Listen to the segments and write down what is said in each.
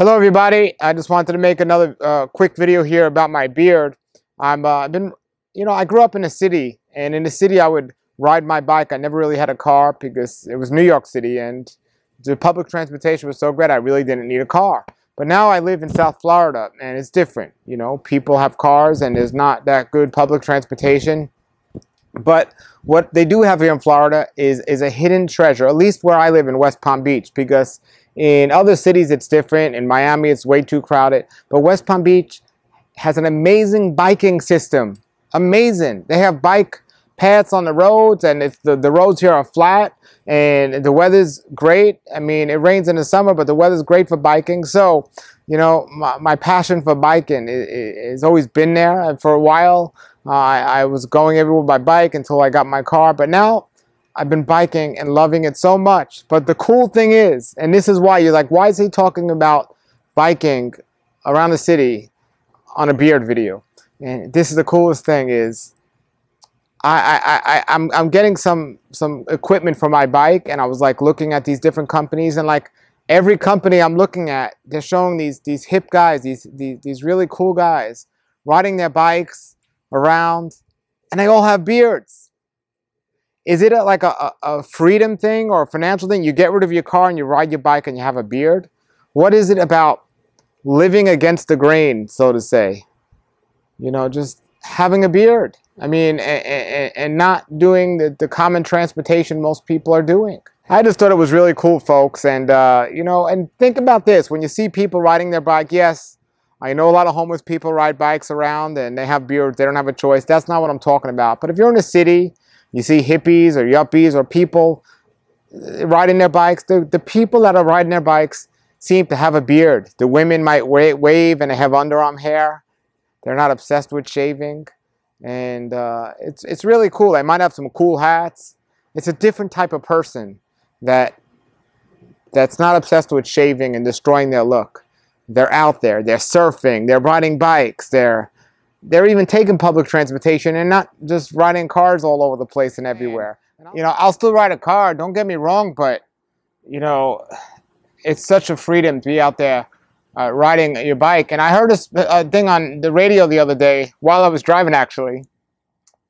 Hello everybody, I just wanted to make another quick video here about my beard. I grew up in a city, and in the city I would ride my bike. I never really had a car because it was New York City and the public transportation was so great I really didn't need a car. But now I live in South Florida and it's different. You know, people have cars and there's not that good public transportation. But what they do have here in Florida is a hidden treasure, at least where I live in West Palm Beach, because in other cities it's different. In Miami it's way too crowded. But West Palm Beach has an amazing biking system. Amazing. They have bike paths on the roads, and the roads here are flat and the weather's great. I mean, it rains in the summer, but the weather's great for biking. So, you know, my passion for biking has always been there. And for a while, I was going everywhere by bike until I got my car. But now I've been biking and loving it so much. But the cool thing is, and this is why you're like, why is he talking about biking around the city on a beard video? And this is the coolest thing is, I'm getting some equipment for my bike, and I was like looking at these different companies, and like every company I'm looking at, they're showing these hip guys, these really cool guys riding their bikes around, and they all have beards. Is it like a freedom thing or a financial thing? You get rid of your car and you ride your bike and you have a beard? What is it about living against the grain, so to say? You know, just having a beard. I mean, and not doing the common transportation most people are doing. I just thought it was really cool, folks. And, you know, and think about this. When you see people riding their bike, yes, I know a lot of homeless people ride bikes around and they have beards. They don't have a choice. That's not what I'm talking about. But if you're in a city, you see hippies or yuppies or people riding their bikes, the people that are riding their bikes seem to have a beard. The women might wave and they have underarm hair. They're not obsessed with shaving. And it's really cool. They might have some cool hats. It's a different type of person that's not obsessed with shaving and destroying their look. They're out there. They're surfing. They're riding bikes. They're even taking public transportation and not just riding cars all over the place and everywhere. You know, I'll still ride a car. Don't get me wrong, but you know, it's such a freedom to be out there riding your bike. And I heard a thing on the radio the other day while I was driving, actually.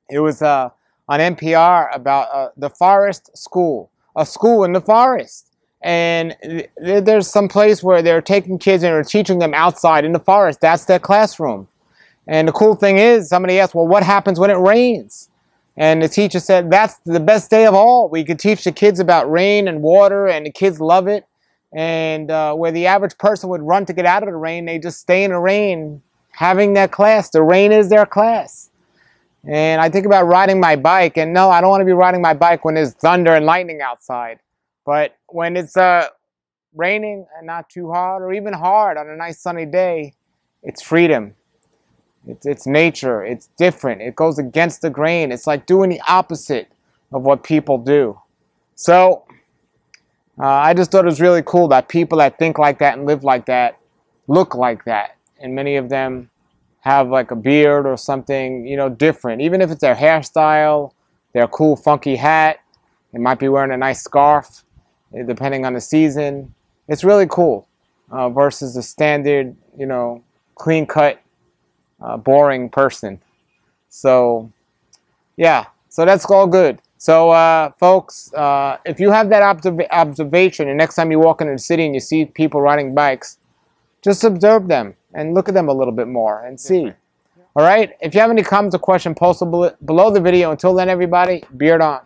It was on NPR about the Forest School, a school in the forest. And there's some place where they're taking kids and they're teaching them outside in the forest. That's their classroom. And the cool thing is, somebody asked, well, what happens when it rains? And the teacher said, that's the best day of all. We could teach the kids about rain and water, and the kids love it. And where the average person would run to get out of the rain, they just stay in the rain having their class. The rain is their class. And I think about riding my bike, and no, I don't want to be riding my bike when there's thunder and lightning outside. But when it's raining and not too hard, or even hard on a nice sunny day, it's freedom. It's nature. It's different. It goes against the grain. It's like doing the opposite of what people do. So I just thought it was really cool that people that think like that and live like that look like that. And many of them have like a beard or something, you know, different. Even if it's their hairstyle, their cool funky hat, they might be wearing a nice scarf, depending on the season. It's really cool versus the standard, you know, clean-cut, boring person. So, yeah, so that's all good. So, folks, if you have that observation, and next time you walk into the city and you see people riding bikes, just observe them and look at them a little bit more and see. All right? If you have any comments or questions, post them below the video. Until then, everybody, beard on.